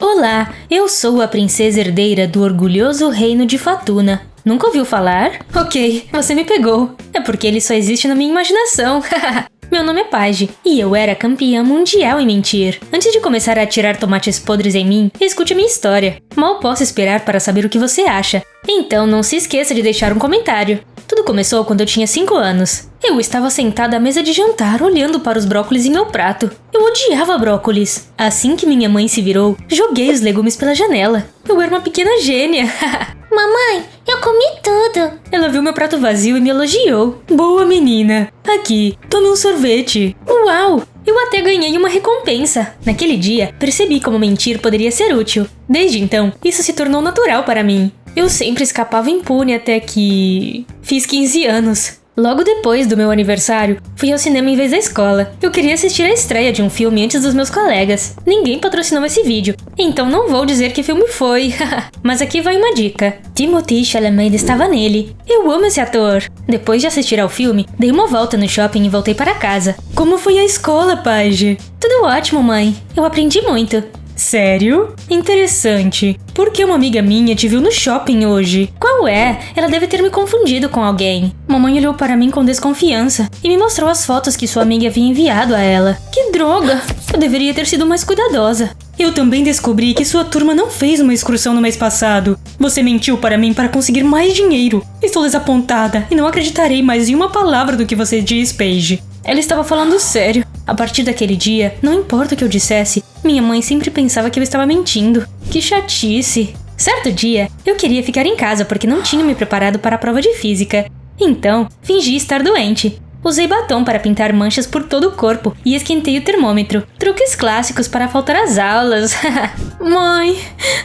Olá, eu sou a princesa herdeira do orgulhoso reino de Fatuna. Nunca ouviu falar? Ok, você me pegou. É porque ele só existe na minha imaginação. Meu nome é Paige, e eu era campeã mundial em mentir. Antes de começar a atirar tomates podres em mim, escute a minha história. Mal posso esperar para saber o que você acha. Então não se esqueça de deixar um comentário. Tudo começou quando eu tinha 5 anos. Eu estava sentada à mesa de jantar, olhando para os brócolis em meu prato. Eu odiava brócolis. Assim que minha mãe se virou, joguei os legumes pela janela. Eu era uma pequena gênia. Mamãe, eu comi tudo. Ela viu meu prato vazio e me elogiou. Boa menina. Aqui, tome um sorvete. Uau! Eu até ganhei uma recompensa. Naquele dia, percebi como mentir poderia ser útil. Desde então, isso se tornou natural para mim. Eu sempre escapava impune até que... fiz 15 anos. Logo depois do meu aniversário, fui ao cinema em vez da escola. Eu queria assistir a estreia de um filme antes dos meus colegas. Ninguém patrocinou esse vídeo, então não vou dizer que filme foi. Mas aqui vai uma dica. Timothée Chalamet estava nele. Eu amo esse ator. Depois de assistir ao filme, dei uma volta no shopping e voltei para casa. Como foi a escola, Paige? Tudo ótimo, mãe. Eu aprendi muito. Sério? Interessante. Por que uma amiga minha te viu no shopping hoje? Qual é? Ela deve ter me confundido com alguém. Mamãe olhou para mim com desconfiança e me mostrou as fotos que sua amiga havia enviado a ela. Que droga! Eu deveria ter sido mais cuidadosa. Eu também descobri que sua turma não fez uma excursão no mês passado. Você mentiu para mim para conseguir mais dinheiro. Estou desapontada e não acreditarei mais em uma palavra do que você diz, Paige. Ela estava falando sério. A partir daquele dia, não importa o que eu dissesse, minha mãe sempre pensava que eu estava mentindo. Que chatice. Certo dia, eu queria ficar em casa porque não tinha me preparado para a prova de física. Então, fingi estar doente. Usei batom para pintar manchas por todo o corpo e esquentei o termômetro. Truques clássicos para faltar às aulas. Mãe,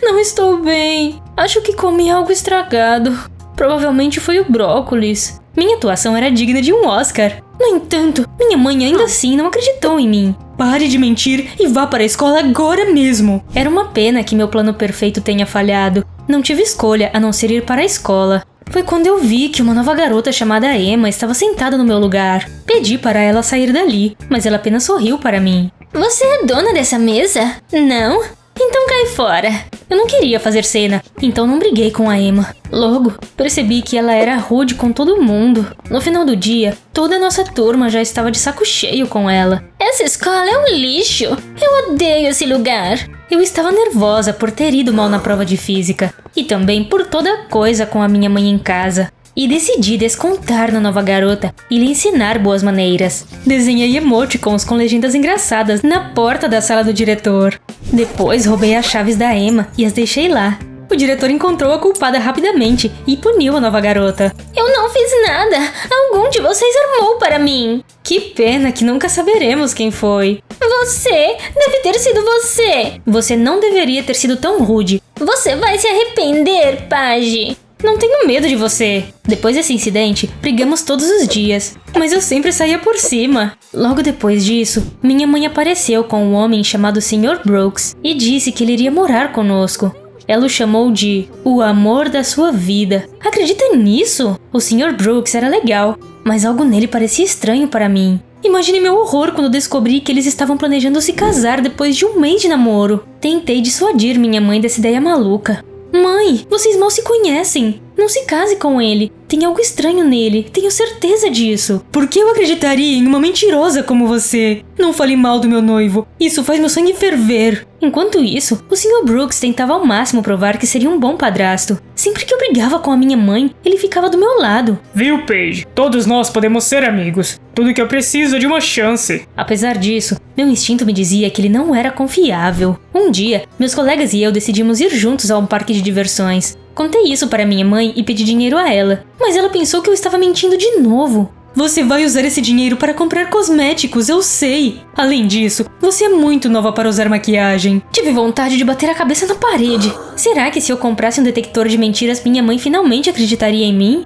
não estou bem. Acho que comi algo estragado. Provavelmente foi o brócolis. Minha atuação era digna de um Oscar. No entanto, minha mãe ainda assim não acreditou em mim. Pare de mentir e vá para a escola agora mesmo. Era uma pena que meu plano perfeito tenha falhado. Não tive escolha a não ser ir para a escola. Foi quando eu vi que uma nova garota chamada Emma estava sentada no meu lugar. Pedi para ela sair dali, mas ela apenas sorriu para mim. Você é dona dessa mesa? Não? Então cai fora. Eu não queria fazer cena, então não briguei com a Emma. Logo, percebi que ela era rude com todo mundo. No final do dia, toda a nossa turma já estava de saco cheio com ela. Essa escola é um lixo. Eu odeio esse lugar. Eu estava nervosa por ter ido mal na prova de física. E também por toda coisa com a minha mãe em casa. E decidi descontar na nova garota e lhe ensinar boas maneiras. Desenhei emoticons com legendas engraçadas na porta da sala do diretor. Depois roubei as chaves da Emma e as deixei lá. O diretor encontrou a culpada rapidamente e puniu a nova garota. Eu não fiz nada! Algum de vocês armou para mim! Que pena que nunca saberemos quem foi. Você! Deve ter sido você! Você não deveria ter sido tão rude. Você vai se arrepender, Paige! Não tenho medo de você. Depois desse incidente, brigamos todos os dias. Mas eu sempre saía por cima. Logo depois disso, minha mãe apareceu com um homem chamado Sr. Brooks e disse que ele iria morar conosco. Ela o chamou de o amor da sua vida. Acredita nisso? O Sr. Brooks era legal, mas algo nele parecia estranho para mim. Imagine meu horror quando descobri que eles estavam planejando se casar depois de um mês de namoro. Tentei dissuadir minha mãe dessa ideia maluca. Mãe, vocês mal se conhecem. Não se case com ele. Tem algo estranho nele, tenho certeza disso. Por que eu acreditaria em uma mentirosa como você? Não fale mal do meu noivo. Isso faz meu sangue ferver. Enquanto isso, o Sr. Brooks tentava ao máximo provar que seria um bom padrasto. Sempre que eu brigava com a minha mãe, ele ficava do meu lado. Viu, Paige? Todos nós podemos ser amigos. Tudo que eu preciso é de uma chance. Apesar disso, meu instinto me dizia que ele não era confiável. Um dia, meus colegas e eu decidimos ir juntos a um parque de diversões. Contei isso para minha mãe e pedi dinheiro a ela, mas ela pensou que eu estava mentindo de novo. Você vai usar esse dinheiro para comprar cosméticos, eu sei. Além disso, você é muito nova para usar maquiagem. Tive vontade de bater a cabeça na parede. Será que se eu comprasse um detector de mentiras, minha mãe finalmente acreditaria em mim?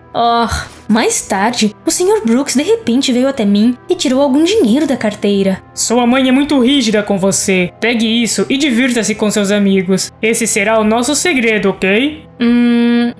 Mais tarde, o Sr. Brooks de repente veio até mim e tirou algum dinheiro da carteira. Sua mãe é muito rígida com você. Pegue isso e divirta-se com seus amigos. Esse será o nosso segredo, ok?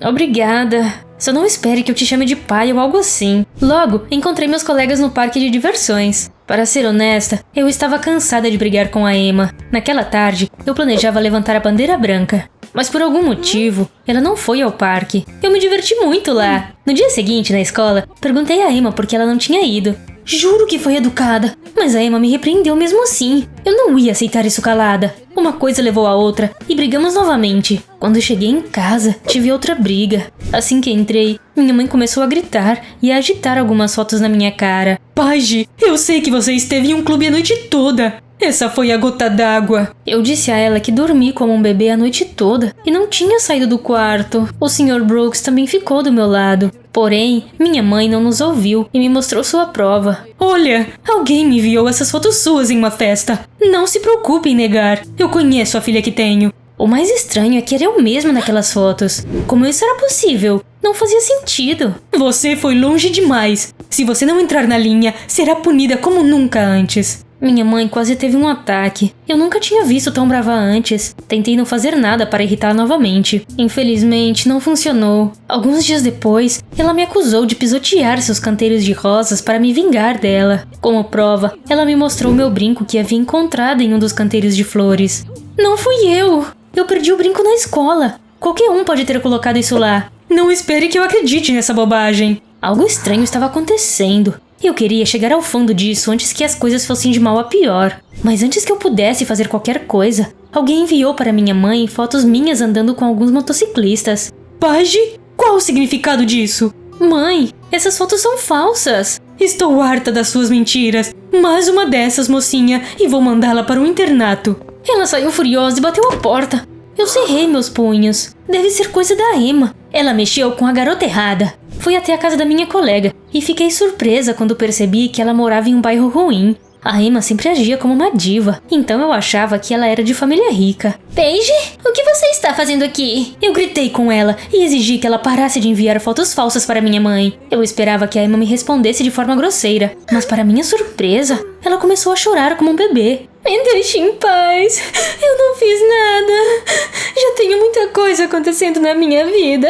Obrigada. Só não espere que eu te chame de pai ou algo assim. Logo, encontrei meus colegas no parque de diversões. Para ser honesta, eu estava cansada de brigar com a Emma. Naquela tarde, eu planejava levantar a bandeira branca. Mas por algum motivo, ela não foi ao parque. Eu me diverti muito lá. No dia seguinte, na escola, perguntei a Emma por que ela não tinha ido. Juro que foi educada, mas a Emma me repreendeu mesmo assim. Eu não ia aceitar isso calada. Uma coisa levou a outra e brigamos novamente. Quando cheguei em casa, tive outra briga. Assim que entrei, minha mãe começou a gritar e a agitar algumas fotos na minha cara. Paige, eu sei que você esteve em um clube a noite toda. Essa foi a gota d'água. Eu disse a ela que dormi como um bebê a noite toda e não tinha saído do quarto. O Sr. Brooks também ficou do meu lado. Porém, minha mãe não nos ouviu e me mostrou sua prova. Olha, alguém me enviou essas fotos suas em uma festa. Não se preocupe em negar. Eu conheço a filha que tenho. O mais estranho é que era eu mesma naquelas fotos. Como isso era possível? Não fazia sentido. Você foi longe demais. Se você não entrar na linha, será punida como nunca antes. Minha mãe quase teve um ataque. Eu nunca tinha visto tão brava antes. Tentei não fazer nada para irritá-la novamente. Infelizmente, não funcionou. Alguns dias depois, ela me acusou de pisotear seus canteiros de rosas para me vingar dela. Como prova, ela me mostrou meu brinco que havia encontrado em um dos canteiros de flores. Não fui eu! Eu perdi o brinco na escola. Qualquer um pode ter colocado isso lá. Não espere que eu acredite nessa bobagem. Algo estranho estava acontecendo. Eu queria chegar ao fundo disso antes que as coisas fossem de mal a pior. Mas antes que eu pudesse fazer qualquer coisa, alguém enviou para minha mãe fotos minhas andando com alguns motociclistas. Paige, qual o significado disso? Mãe, essas fotos são falsas. Estou harta das suas mentiras. Mais uma dessas, mocinha, e vou mandá-la para um internato. Ela saiu furiosa e bateu a porta. Eu cerrei meus punhos. Deve ser coisa da Emma. Ela mexeu com a garota errada. Fui até a casa da minha colega e fiquei surpresa quando percebi que ela morava em um bairro ruim. A Emma sempre agia como uma diva, então eu achava que ela era de família rica. Paige, o que você está fazendo aqui? Eu gritei com ela e exigi que ela parasse de enviar fotos falsas para minha mãe. Eu esperava que a Emma me respondesse de forma grosseira, mas para minha surpresa, ela começou a chorar como um bebê. Me deixe em paz, eu não fiz nada. Já tenho muita coisa acontecendo na minha vida.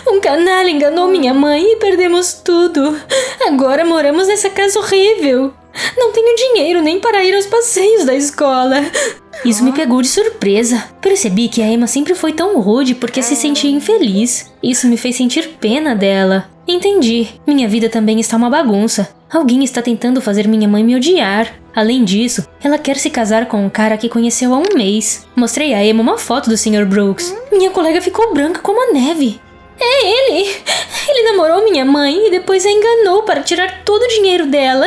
Um canalha enganou minha mãe e perdemos tudo. Agora moramos nessa casa horrível. Não tenho dinheiro nem para ir aos passeios da escola. Isso me pegou de surpresa. Percebi que a Emma sempre foi tão rude porque se sentia infeliz. Isso me fez sentir pena dela. Entendi. Minha vida também está uma bagunça. Alguém está tentando fazer minha mãe me odiar. Além disso, ela quer se casar com um cara que conheceu há um mês. Mostrei a Emma uma foto do Sr. Brooks. Minha colega ficou branca como a neve. É ele! Ele namorou minha mãe e depois a enganou para tirar todo o dinheiro dela.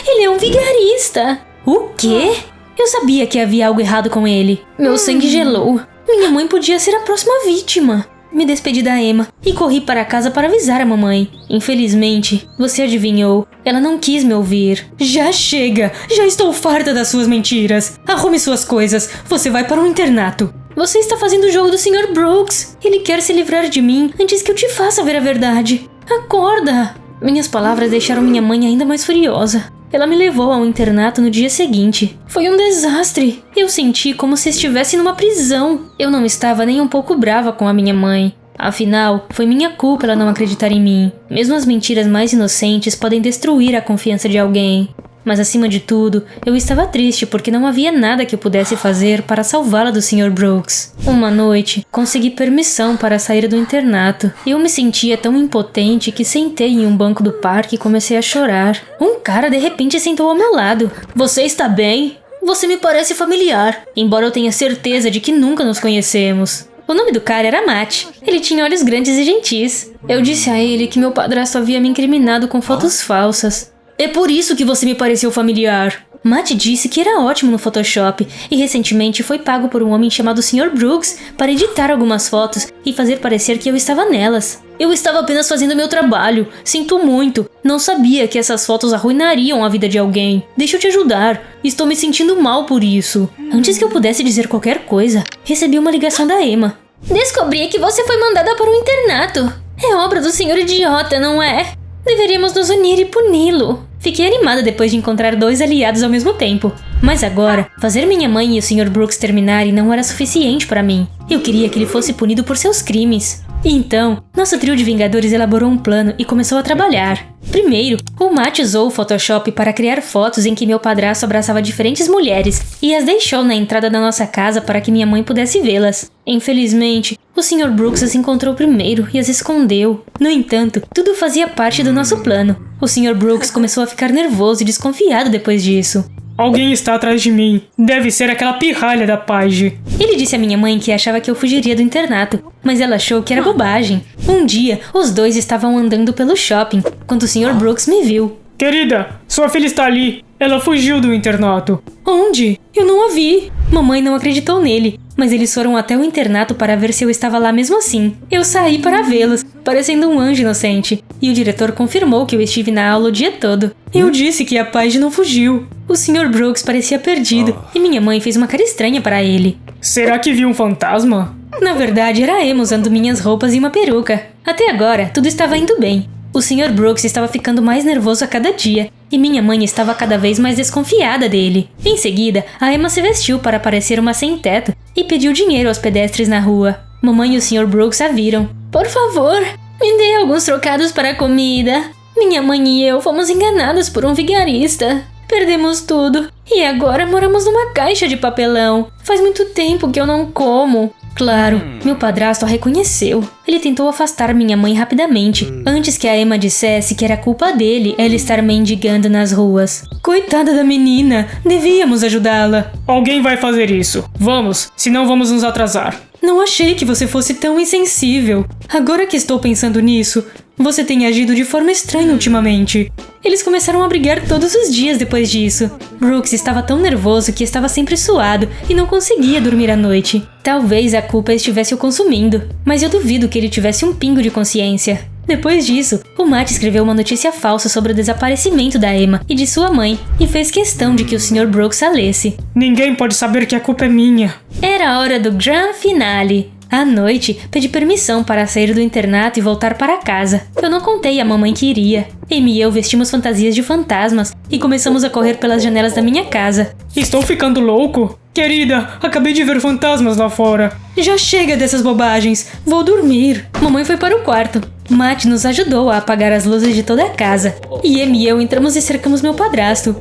Ele é um vigarista. O quê? Eu sabia que havia algo errado com ele. Meu sangue gelou. Minha mãe podia ser a próxima vítima. Me despedi da Emma e corri para casa para avisar a mamãe. Infelizmente, você adivinhou. Ela não quis me ouvir. Já chega! Já estou farta das suas mentiras. Arrume suas coisas. Você vai para um internato. Você está fazendo o jogo do Sr. Brooks. Ele quer se livrar de mim antes que eu te faça ver a verdade. Acorda! Minhas palavras deixaram minha mãe ainda mais furiosa. Ela me levou ao internato no dia seguinte. Foi um desastre. Eu senti como se estivesse numa prisão. Eu não estava nem um pouco brava com a minha mãe. Afinal, foi minha culpa ela não acreditar em mim. Mesmo as mentiras mais inocentes podem destruir a confiança de alguém. Mas acima de tudo, eu estava triste porque não havia nada que eu pudesse fazer para salvá-la do Sr. Brooks. Uma noite, consegui permissão para sair do internato. Eu me sentia tão impotente que sentei em um banco do parque e comecei a chorar. Um cara de repente sentou ao meu lado. Você está bem? Você me parece familiar, embora eu tenha certeza de que nunca nos conhecemos. O nome do cara era Matt. Ele tinha olhos grandes e gentis. Eu disse a ele que meu padrasto havia me incriminado com fotos falsas. É por isso que você me pareceu familiar. Matt disse que era ótimo no Photoshop e recentemente foi pago por um homem chamado Sr. Brooks para editar algumas fotos e fazer parecer que eu estava nelas. Eu estava apenas fazendo meu trabalho. Sinto muito. Não sabia que essas fotos arruinariam a vida de alguém. Deixa eu te ajudar. Estou me sentindo mal por isso. Antes que eu pudesse dizer qualquer coisa, recebi uma ligação da Emma. Descobri que você foi mandada para um internato. É obra do senhor idiota, não é? Deveríamos nos unir e puni-lo. Fiquei animada depois de encontrar dois aliados ao mesmo tempo. Mas agora, fazer minha mãe e o Sr. Brooks terminarem não era suficiente para mim. Eu queria que ele fosse punido por seus crimes. Então, nosso trio de Vingadores elaborou um plano e começou a trabalhar. Primeiro, o Matt usou o Photoshop para criar fotos em que meu padrasto abraçava diferentes mulheres e as deixou na entrada da nossa casa para que minha mãe pudesse vê-las. Infelizmente, o Sr. Brooks as encontrou primeiro e as escondeu. No entanto, tudo fazia parte do nosso plano. O Sr. Brooks começou a ficar nervoso e desconfiado depois disso. Alguém está atrás de mim. Deve ser aquela pirralha da Paige. Ele disse à minha mãe que achava que eu fugiria do internato, mas ela achou que era bobagem. Um dia, os dois estavam andando pelo shopping, quando o Sr. Brooks me viu. Querida, sua filha está ali. Ela fugiu do internato. Onde? Eu não a vi. Mamãe não acreditou nele, mas eles foram até o internato para ver se eu estava lá mesmo assim. Eu saí para vê-los, parecendo um anjo inocente, e o diretor confirmou que eu estive na aula o dia todo. Eu disse que a Paige não fugiu. O Sr. Brooks parecia perdido, e minha mãe fez uma cara estranha para ele. Será que viu um fantasma? Na verdade, era a Emma usando minhas roupas e uma peruca. Até agora, tudo estava indo bem. O Sr. Brooks estava ficando mais nervoso a cada dia, e minha mãe estava cada vez mais desconfiada dele. Em seguida, a Emma se vestiu para parecer uma sem-teto e pediu dinheiro aos pedestres na rua. Mamãe e o Sr. Brooks a viram. Por favor, me dê alguns trocados para a comida. Minha mãe e eu fomos enganadas por um vigarista. Perdemos tudo, e agora moramos numa caixa de papelão. Faz muito tempo que eu não como. Claro, meu padrasto a reconheceu. Ele tentou afastar minha mãe rapidamente, antes que a Emma dissesse que era culpa dele ela estar mendigando nas ruas. Coitada da menina, devíamos ajudá-la. Alguém vai fazer isso. Vamos, senão vamos nos atrasar. Não achei que você fosse tão insensível. Agora que estou pensando nisso, você tem agido de forma estranha ultimamente. Eles começaram a brigar todos os dias depois disso. Brooks estava tão nervoso que estava sempre suado e não conseguia dormir à noite. Talvez a culpa estivesse o consumindo, mas eu duvido que ele tivesse um pingo de consciência. Depois disso, o Matt escreveu uma notícia falsa sobre o desaparecimento da Emma e de sua mãe e fez questão de que o Sr. Brooks a lesse. Ninguém pode saber que a culpa é minha. Era a hora do grand finale. À noite, pedi permissão para sair do internato e voltar para casa. Eu não contei à mamãe que iria. Amy e eu vestimos fantasias de fantasmas e começamos a correr pelas janelas da minha casa. Estou ficando louco? Querida, acabei de ver fantasmas lá fora. Já chega dessas bobagens. Vou dormir. Mamãe foi para o quarto. Matt nos ajudou a apagar as luzes de toda a casa. E Amy e eu entramos e cercamos meu padrasto.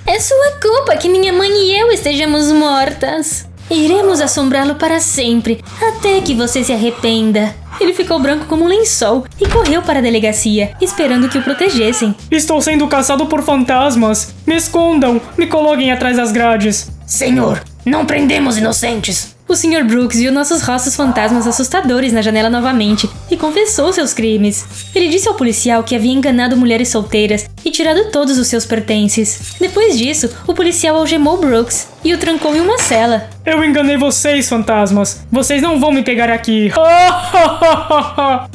É sua culpa que minha mãe e eu estejamos mortas. Iremos assombrá-lo para sempre, até que você se arrependa. Ele ficou branco como um lençol e correu para a delegacia, esperando que o protegessem. Estou sendo caçado por fantasmas. Me escondam, me coloquem atrás das grades. Senhor, não prendemos inocentes. O Sr. Brooks viu nossos rostos fantasmas assustadores na janela novamente e confessou seus crimes. Ele disse ao policial que havia enganado mulheres solteiras e tirado todos os seus pertences. Depois disso, o policial algemou Brooks e o trancou em uma cela. Eu enganei vocês, fantasmas. Vocês não vão me pegar aqui.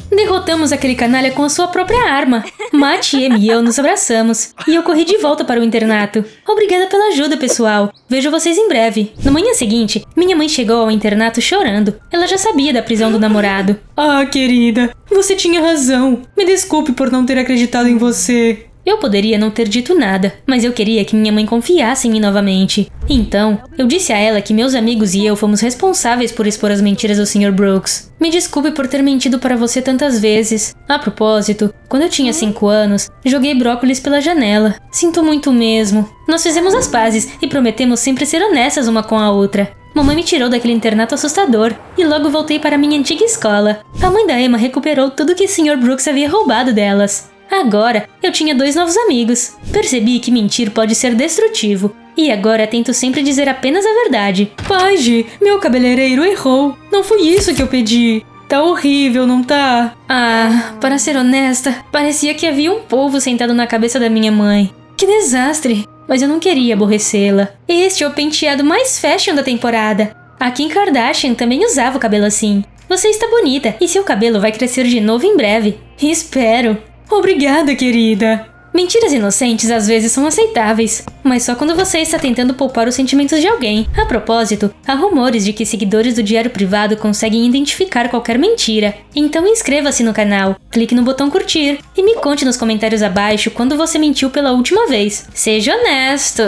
Derrotamos aquele canalha com a sua própria arma. Matt, Amy e eu nos abraçamos. E eu corri de volta para o internato. Obrigada pela ajuda, pessoal. Vejo vocês em breve. Na manhã seguinte, minha mãe chegou ao internato chorando. Ela já sabia da prisão do namorado. Ah, querida, você tinha razão. Me desculpe por não ter acreditado em você. Eu poderia não ter dito nada, mas eu queria que minha mãe confiasse em mim novamente. Então, eu disse a ela que meus amigos e eu fomos responsáveis por expor as mentiras do Sr. Brooks. Me desculpe por ter mentido para você tantas vezes. A propósito, quando eu tinha 5 anos, joguei brócolis pela janela. Sinto muito mesmo. Nós fizemos as pazes e prometemos sempre ser honestas uma com a outra. Mamãe me tirou daquele internato assustador e logo voltei para minha antiga escola. A mãe da Emma recuperou tudo que o Sr. Brooks havia roubado delas. Agora, eu tinha 2 novos amigos. Percebi que mentir pode ser destrutivo. E agora tento sempre dizer apenas a verdade. Paige, meu cabeleireiro errou. Não foi isso que eu pedi. Tá horrível, não tá? Ah, para ser honesta, parecia que havia um polvo sentado na cabeça da minha mãe. Que desastre! Mas eu não queria aborrecê-la. Este é o penteado mais fashion da temporada. A Kim Kardashian também usava o cabelo assim. Você está bonita e seu cabelo vai crescer de novo em breve. Espero. Obrigada, querida. Mentiras inocentes às vezes são aceitáveis, mas só quando você está tentando poupar os sentimentos de alguém. A propósito, há rumores de que seguidores do Diário Privado conseguem identificar qualquer mentira. Então inscreva-se no canal, clique no botão curtir e me conte nos comentários abaixo quando você mentiu pela última vez. Seja honesto!